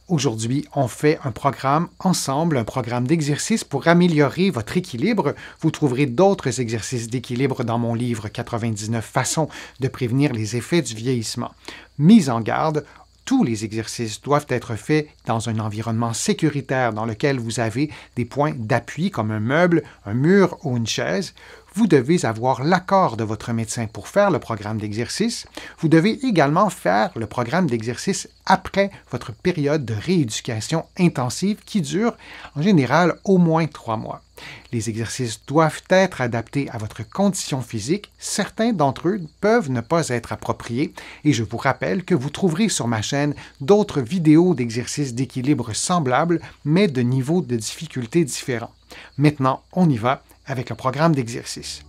Aujourd'hui, on fait un programme ensemble, un programme d'exercice pour améliorer votre équilibre. Vous trouverez d'autres exercices d'équilibre dans mon livre 99 façons de prévenir les effets du vieillissement. Mise en garde, tous les exercices doivent être faits dans un environnement sécuritaire dans lequel vous avez des points d'appui comme un meuble, un mur ou une chaise. Vous devez avoir l'accord de votre médecin pour faire le programme d'exercice. Vous devez également faire le programme d'exercice après votre période de rééducation intensive qui dure en général au moins 3 mois. Les exercices doivent être adaptés à votre condition physique. Certains d'entre eux peuvent ne pas être appropriés et je vous rappelle que vous trouverez sur ma chaîne d'autres vidéos d'exercices d'équilibre semblables mais de niveaux de difficulté différents. Maintenant, on y va avec le programme d'exercice.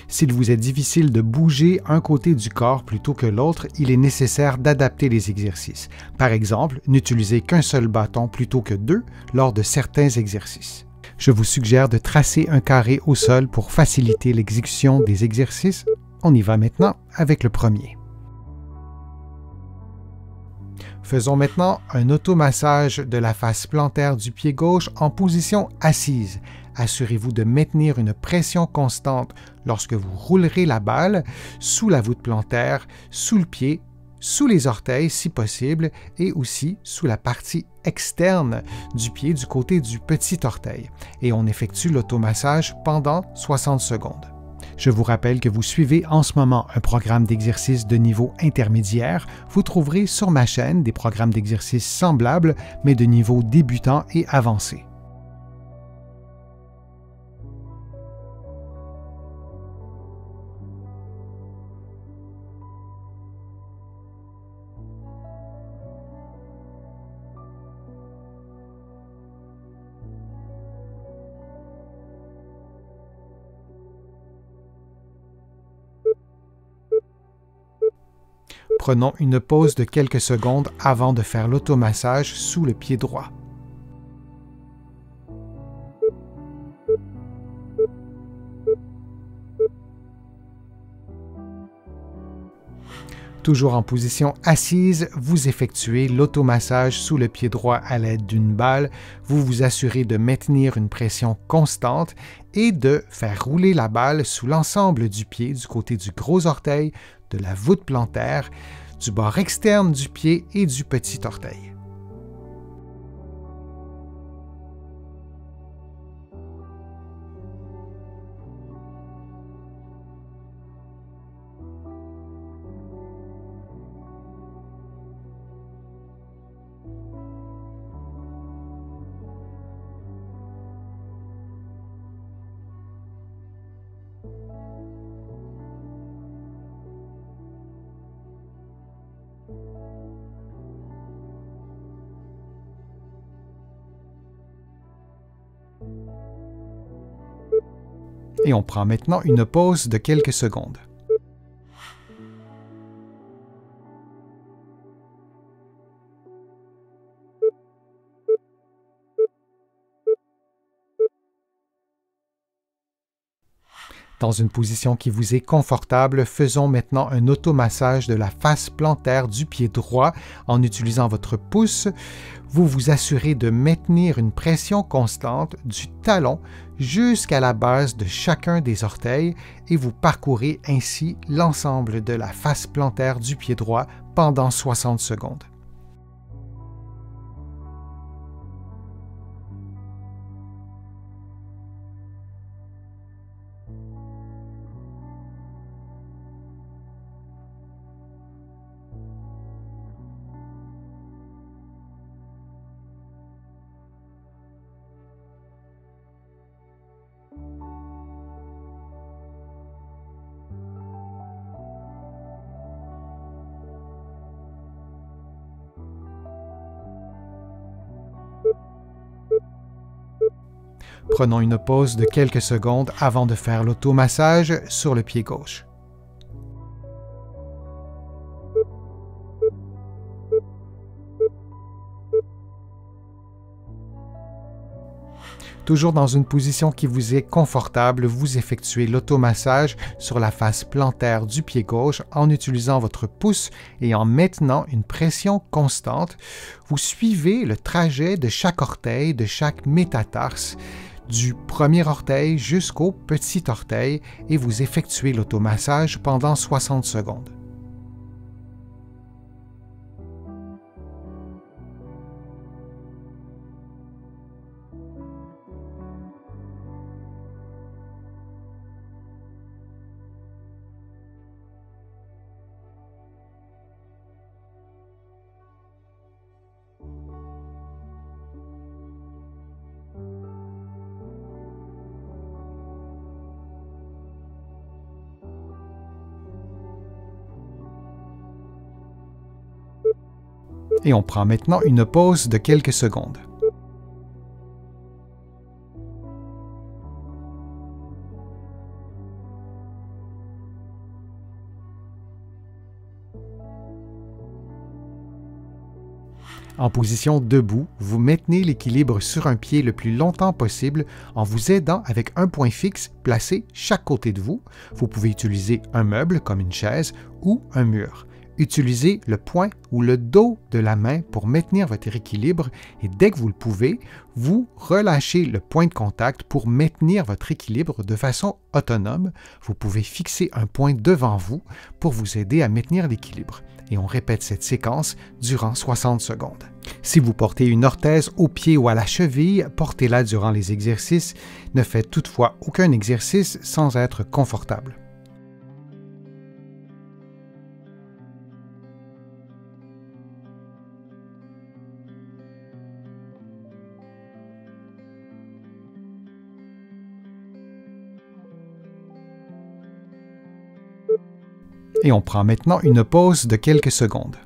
S'il vous est difficile de bouger un côté du corps plutôt que l'autre, il est nécessaire d'adapter les exercices. Par exemple, n'utilisez qu'un seul bâton plutôt que 2 lors de certains exercices. Je vous suggère de tracer un carré au sol pour faciliter l'exécution des exercices. On y va maintenant avec le premier. Faisons maintenant un automassage de la face plantaire du pied gauche en position assise. Assurez-vous de maintenir une pression constante lorsque vous roulerez la balle sous la voûte plantaire, sous le pied, sous les orteils si possible et aussi sous la partie externe du pied du côté du petit orteil. Et on effectue l'automassage pendant 60 secondes. Je vous rappelle que vous suivez en ce moment un programme d'exercice de niveau intermédiaire. Vous trouverez sur ma chaîne des programmes d'exercice semblables, mais de niveau débutant et avancé. Prenons une pause de quelques secondes avant de faire l'automassage sous le pied droit. Toujours en position assise, vous effectuez l'automassage sous le pied droit à l'aide d'une balle. Vous vous assurez de maintenir une pression constante et de faire rouler la balle sous l'ensemble du pied du côté du gros orteil, de la voûte plantaire, du bord externe du pied et du petit orteil. Et on prend maintenant une pause de quelques secondes. Dans une position qui vous est confortable, faisons maintenant un automassage de la face plantaire du pied droit en utilisant votre pouce. Vous vous assurez de maintenir une pression constante du talon jusqu'à la base de chacun des orteils et vous parcourez ainsi l'ensemble de la face plantaire du pied droit pendant 60 secondes. Prenons une pause de quelques secondes avant de faire l'automassage sur le pied gauche. Toujours dans une position qui vous est confortable, vous effectuez l'automassage sur la face plantaire du pied gauche en utilisant votre pouce et en maintenant une pression constante. Vous suivez le trajet de chaque orteil, de chaque métatarse, du premier orteil jusqu'au petit orteil et vous effectuez l'automassage pendant 60 secondes. Et on prend maintenant une pause de quelques secondes. En position debout, vous maintenez l'équilibre sur un pied le plus longtemps possible en vous aidant avec un point fixe placé chaque côté de vous. Vous pouvez utiliser un meuble comme une chaise ou un mur. Utilisez le poing ou le dos de la main pour maintenir votre équilibre et dès que vous le pouvez, vous relâchez le point de contact pour maintenir votre équilibre de façon autonome. Vous pouvez fixer un point devant vous pour vous aider à maintenir l'équilibre. Et on répète cette séquence durant 60 secondes. Si vous portez une orthèse au pied ou à la cheville, portez-la durant les exercices. Ne faites toutefois aucun exercice sans être confortable. Et on prend maintenant une pause de quelques secondes.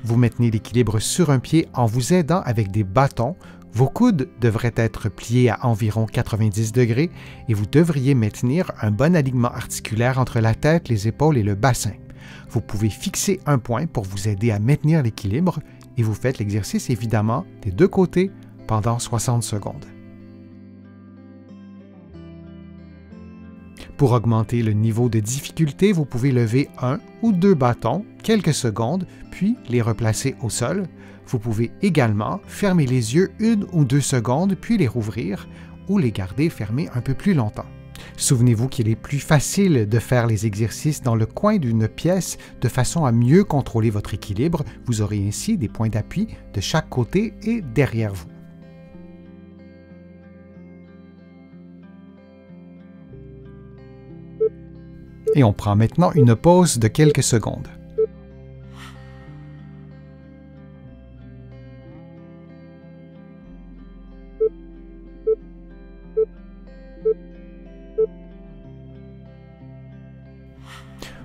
Vous maintenez l'équilibre sur un pied en vous aidant avec des bâtons. Vos coudes devraient être pliés à environ 90 degrés et vous devriez maintenir un bon alignement articulaire entre la tête, les épaules et le bassin. Vous pouvez fixer un point pour vous aider à maintenir l'équilibre et vous faites l'exercice évidemment des deux côtés pendant 60 secondes. Pour augmenter le niveau de difficulté, vous pouvez lever un ou deux bâtons quelques secondes, puis les replacer au sol. Vous pouvez également fermer les yeux 1 ou 2 secondes, puis les rouvrir ou les garder fermés un peu plus longtemps. Souvenez-vous qu'il est plus facile de faire les exercices dans le coin d'une pièce de façon à mieux contrôler votre équilibre. Vous aurez ainsi des points d'appui de chaque côté et derrière vous. Et on prend maintenant une pause de quelques secondes.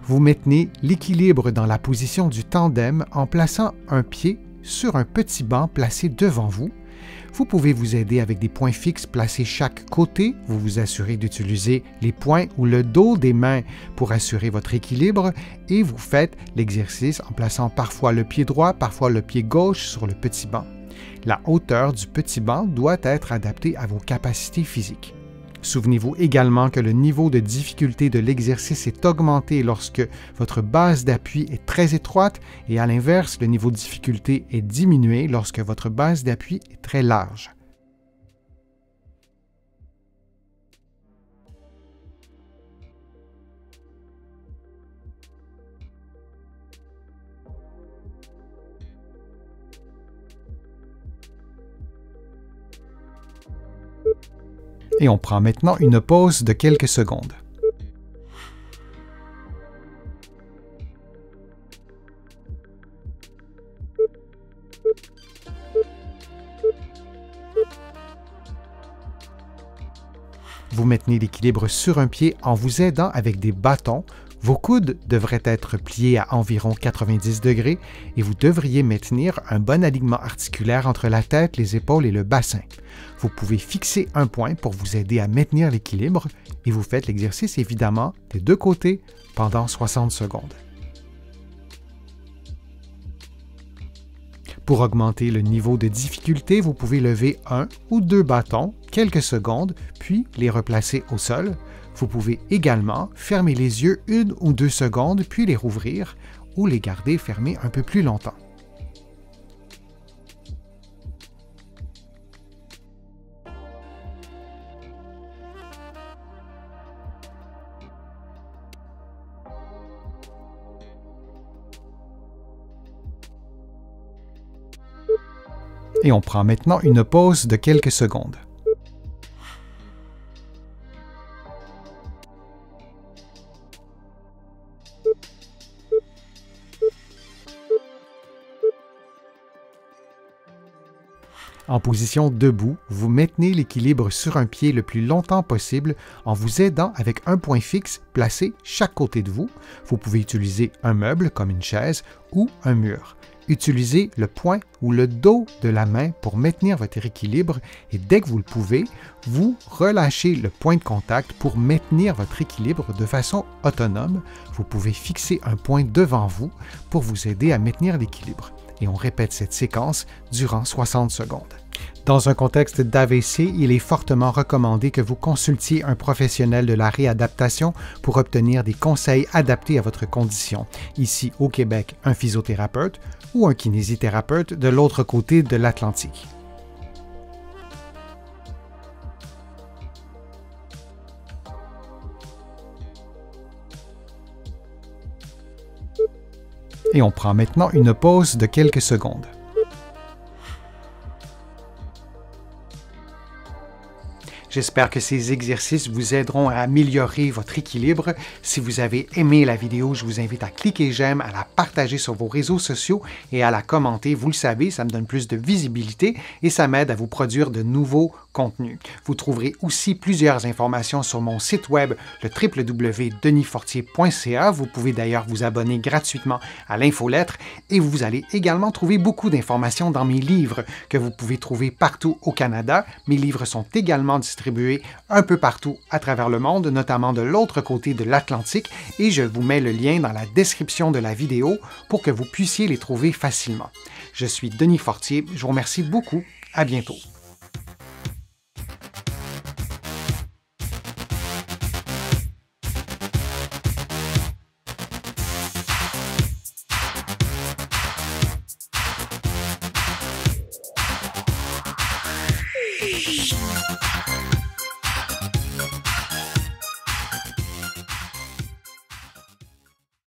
Vous maintenez l'équilibre dans la position du tandem en plaçant un pied sur un petit banc placé devant vous. Vous pouvez vous aider avec des points fixes placés chaque côté. Vous vous assurez d'utiliser les poings ou le dos des mains pour assurer votre équilibre et vous faites l'exercice en plaçant parfois le pied droit, parfois le pied gauche sur le petit banc. La hauteur du petit banc doit être adaptée à vos capacités physiques. Souvenez-vous également que le niveau de difficulté de l'exercice est augmenté lorsque votre base d'appui est très étroite et à l'inverse, le niveau de difficulté est diminué lorsque votre base d'appui est très large. Et on prend maintenant une pause de quelques secondes. Vous maintenez l'équilibre sur un pied en vous aidant avec des bâtons. Vos coudes devraient être pliés à environ 90 degrés et vous devriez maintenir un bon alignement articulaire entre la tête, les épaules et le bassin. Vous pouvez fixer un point pour vous aider à maintenir l'équilibre et vous faites l'exercice évidemment des deux côtés pendant 60 secondes. Pour augmenter le niveau de difficulté, vous pouvez lever un ou deux bâtons quelques secondes, puis les replacer au sol. Vous pouvez également fermer les yeux 1 ou 2 secondes, puis les rouvrir ou les garder fermés un peu plus longtemps. Et on prend maintenant une pause de quelques secondes. En position debout, vous maintenez l'équilibre sur un pied le plus longtemps possible en vous aidant avec un point fixe placé chaque côté de vous. Vous pouvez utiliser un meuble comme une chaise ou un mur. Utilisez le poing ou le dos de la main pour maintenir votre équilibre et dès que vous le pouvez, vous relâchez le point de contact pour maintenir votre équilibre de façon autonome. Vous pouvez fixer un point devant vous pour vous aider à maintenir l'équilibre. Et on répète cette séquence durant 60 secondes. Dans un contexte d'AVC, il est fortement recommandé que vous consultiez un professionnel de la réadaptation pour obtenir des conseils adaptés à votre condition. Ici, au Québec, un physiothérapeute ou un kinésithérapeute de l'autre côté de l'Atlantique. Et on prend maintenant une pause de quelques secondes. J'espère que ces exercices vous aideront à améliorer votre équilibre. Si vous avez aimé la vidéo, je vous invite à cliquer j'aime, à la partager sur vos réseaux sociaux et à la commenter. Vous le savez, ça me donne plus de visibilité et ça m'aide à vous produire de nouveaux contenus. Vous trouverez aussi plusieurs informations sur mon site web, le www.denisfortier.ca. Vous pouvez d'ailleurs vous abonner gratuitement à l'infolettre et vous allez également trouver beaucoup d'informations dans mes livres que vous pouvez trouver partout au Canada. Mes livres sont également distribués un peu partout à travers le monde, notamment de l'autre côté de l'Atlantique, et je vous mets le lien dans la description de la vidéo pour que vous puissiez les trouver facilement. Je suis Denis Fortier, je vous remercie beaucoup, à bientôt.